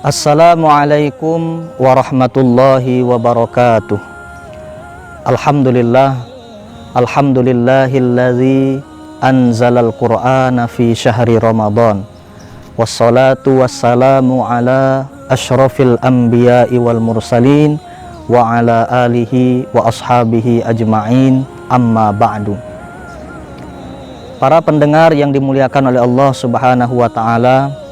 Assalamualaikum warahmatullahi wabarakatuh. Alhamdulillahilladzi anzalal qur'ana fi syahri Ramadan. Wassalatu wassalamu ala asyrafil anbiya'i wal mursalin wa ala alihi wa ashabihi ajma'in, amma ba'du. Para pendengar yang dimuliakan oleh Allah Subhanahu wa ta'ala,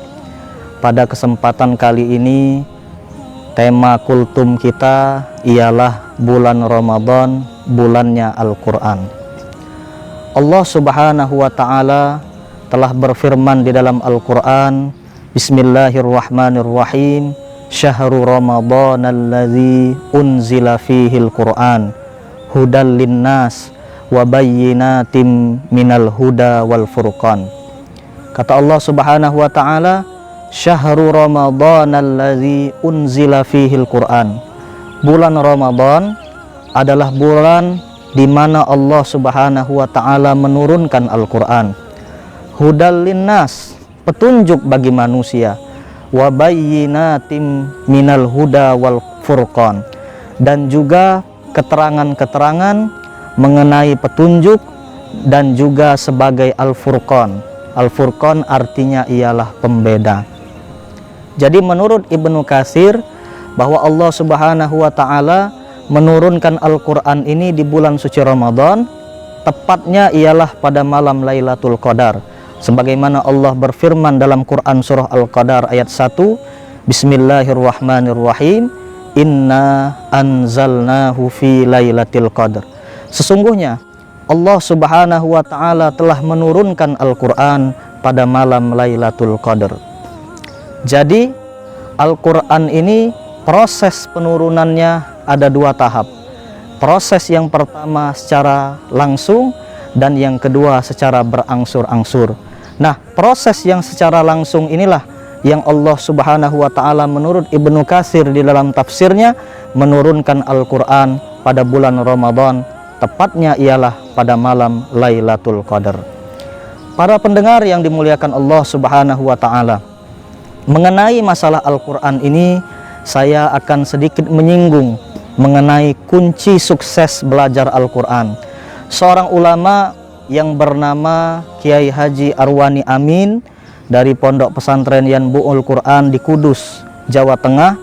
pada kesempatan kali ini tema kultum kita ialah bulan Ramadan, bulannya Al-Quran. Allah Subhanahu wa ta'ala telah berfirman di dalam Al-Quran, Bismillahirrahmanirrahim, Syahrul Ramadan alladzi unzila fihil Quran hudal linnas wa bayyinatim minal huda wal furqan. Kata Allah Subhanahu wa ta'ala, Syahrul Ramadan alladzi unzila fihil Quran. Bulan Ramadan adalah bulan di mana Allah Subhanahu wa ta'ala menurunkan Al-Quran. Hudal linnas, petunjuk bagi manusia, wa bayyinatim minal huda wal furqan, dan juga keterangan-keterangan mengenai petunjuk dan juga sebagai Al-Furqan. Al-Furqan artinya ialah pembeda. Jadi menurut Ibnu Katsir bahwa Allah Subhanahu wa ta'ala menurunkan Al-Quran ini di bulan suci Ramadan, tepatnya ialah pada malam Lailatul Qadar. Sebagaimana Allah berfirman dalam Quran surah Al-Qadar ayat 1, Bismillahirrahmanirrahim, Inna anzalnahu fi Lailatul Qadar. Sesungguhnya Allah Subhanahu wa ta'ala telah menurunkan Al-Quran pada malam Lailatul Qadar. Jadi Al-Quran ini proses penurunannya ada dua tahap. Proses yang pertama secara langsung dan yang kedua secara berangsur-angsur. Nah, proses yang secara langsung inilah yang Allah Subhanahu wa ta'ala menurut Ibnu Katsir di dalam tafsirnya menurunkan Al-Quran pada bulan Ramadan, tepatnya ialah pada malam Lailatul Qadar. Para pendengar yang dimuliakan Allah Subhanahu wa ta'ala, mengenai masalah Al-Quran ini saya akan sedikit menyinggung mengenai kunci sukses belajar Al-Quran. Seorang ulama yang bernama Kiai Haji Arwani Amin dari Pondok Pesantren Yanbu'ul Quran di Kudus, Jawa Tengah,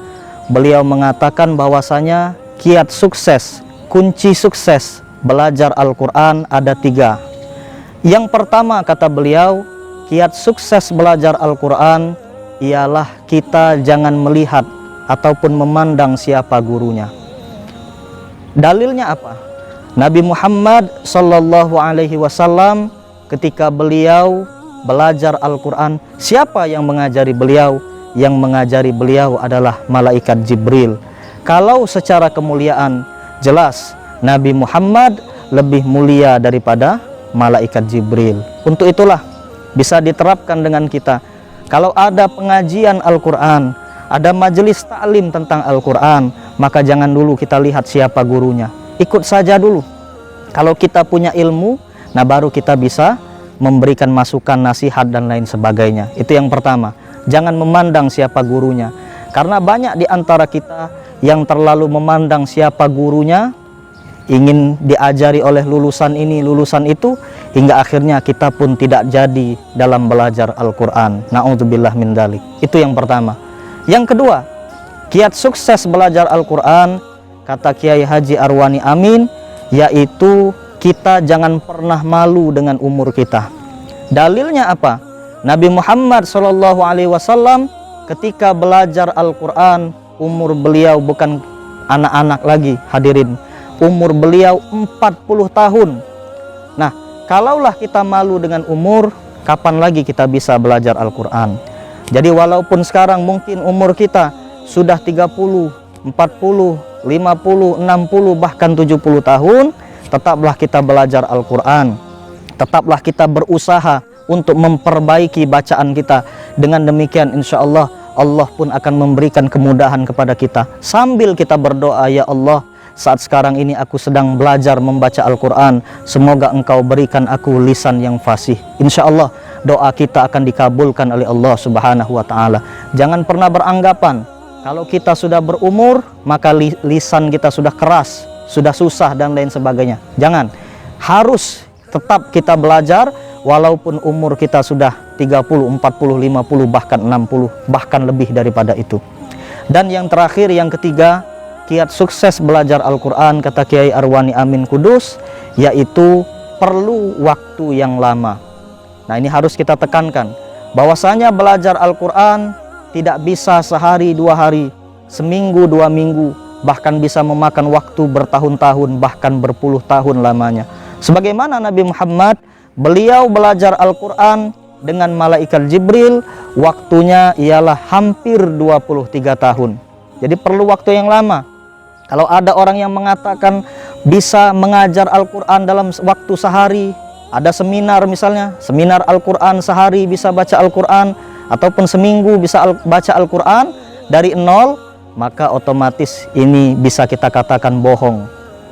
beliau mengatakan bahwasanya kiat sukses, kunci sukses belajar Al-Quran ada 3. Yang pertama, kata beliau, kiat sukses belajar Al-Quran ialah kita jangan melihat ataupun memandang siapa gurunya. Dalilnya apa? Nabi Muhammad sallallahu alaihi wasallam ketika beliau belajar Al-Quran, siapa yang mengajari beliau? Yang mengajari beliau adalah malaikat Jibril. Kalau secara kemuliaan, jelas Nabi Muhammad lebih mulia daripada malaikat Jibril. Untuk itulah bisa diterapkan dengan kita. Kalau ada pengajian Al-Quran, ada majelis ta'lim tentang Al-Quran, maka jangan dulu kita lihat siapa gurunya. Ikut saja dulu. Kalau kita punya ilmu, nah baru kita bisa memberikan masukan, nasihat, dan lain sebagainya. Itu yang pertama. Jangan memandang siapa gurunya. Karena banyak di antara kita yang terlalu memandang siapa gurunya, ingin diajari oleh lulusan ini, lulusan itu, hingga akhirnya kita pun tidak jadi dalam belajar Al-Quran. Na'udzubillah min dzalik. Itu yang pertama. Yang kedua, kiat sukses belajar Al-Quran, kata Kiai Haji Arwani Amin, yaitu kita jangan pernah malu dengan umur kita. Dalilnya apa? Nabi Muhammad SAW ketika belajar Al-Quran, umur beliau bukan anak-anak lagi, hadirin. Umur beliau 40 tahun. Nah, kalaulah kita malu dengan umur, kapan lagi kita bisa belajar Al-Quran? Jadi walaupun sekarang mungkin umur kita sudah 30, 40, 50, 60, bahkan 70 tahun, tetaplah kita belajar Al-Quran. Tetaplah kita berusaha untuk memperbaiki bacaan kita. Dengan demikian insya Allah, Allah pun akan memberikan kemudahan kepada kita. Sambil kita berdoa, ya Allah, saat sekarang ini aku sedang belajar membaca Al-Quran. Semoga Engkau berikan aku lisan yang fasih. Insya Allah doa kita akan dikabulkan oleh Allah Subhanahu wa Ta'ala. Jangan pernah beranggapan kalau kita sudah berumur maka lisan kita sudah keras, sudah susah dan lain sebagainya. Jangan, harus tetap kita belajar walaupun umur kita sudah 30, 40, 50, bahkan 60, bahkan lebih daripada itu. Dan yang terakhir, yang ketiga, kiat sukses belajar Al-Quran, kata Kiai Arwani Amin Kudus, yaitu perlu waktu yang lama. Nah, ini harus kita tekankan, bahwasanya belajar Al-Quran tidak bisa sehari, 2 hari, seminggu, 2 minggu, bahkan bisa memakan waktu bertahun-tahun, bahkan berpuluh tahun lamanya. Sebagaimana Nabi Muhammad, beliau belajar Al-Quran dengan malaikat Jibril, waktunya ialah hampir 23 tahun. Jadi perlu waktu yang lama. Kalau ada orang yang mengatakan bisa mengajar Al-Quran dalam waktu sehari, ada seminar misalnya, seminar Al-Quran sehari bisa baca Al-Quran, ataupun seminggu bisa baca Al-Quran dari nol, maka otomatis ini bisa kita katakan bohong.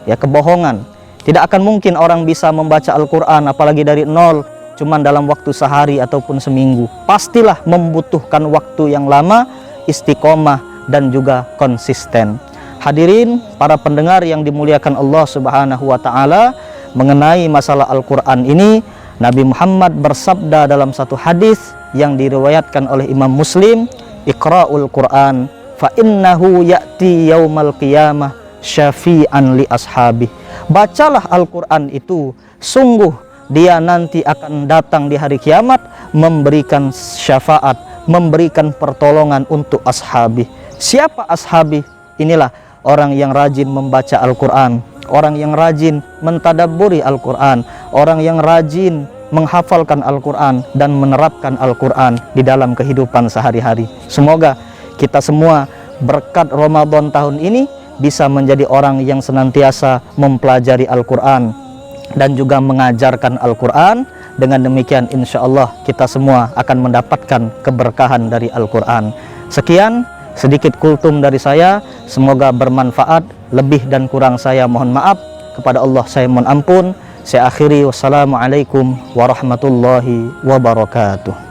Ya, kebohongan. Tidak akan mungkin orang bisa membaca Al-Quran apalagi dari nol cuman dalam waktu sehari ataupun seminggu. Pastilah membutuhkan waktu yang lama, istiqomah dan juga konsisten. Hadirin para pendengar yang dimuliakan Allah Subhanahu wa Ta'ala, mengenai masalah Al-Quran ini, Nabi Muhammad bersabda dalam satu hadis yang diriwayatkan oleh Imam Muslim, "Iqra'ul Quran fa innahu ya'ti yaumal qiyamah syafi'an li ashabi." Bacalah Al-Quran itu, sungguh dia nanti akan datang di hari kiamat memberikan syafaat, memberikan pertolongan untuk ashabi. Siapa ashabi? Inilah orang yang rajin membaca Al-Quran, orang yang rajin mentadabburi Al-Quran, orang yang rajin menghafalkan Al-Quran dan menerapkan Al-Quran di dalam kehidupan sehari-hari. Semoga kita semua berkat Ramadan tahun ini bisa menjadi orang yang senantiasa mempelajari Al-Quran dan juga mengajarkan Al-Quran. Dengan demikian insya Allah kita semua akan mendapatkan keberkahan dari Al-Quran. Sekian sedikit kultum dari saya, semoga bermanfaat. Lebih dan kurang saya mohon maaf. Kepada Allah saya mohon ampun. Saya akhiri, wassalamualaikum warahmatullahi wabarakatuh.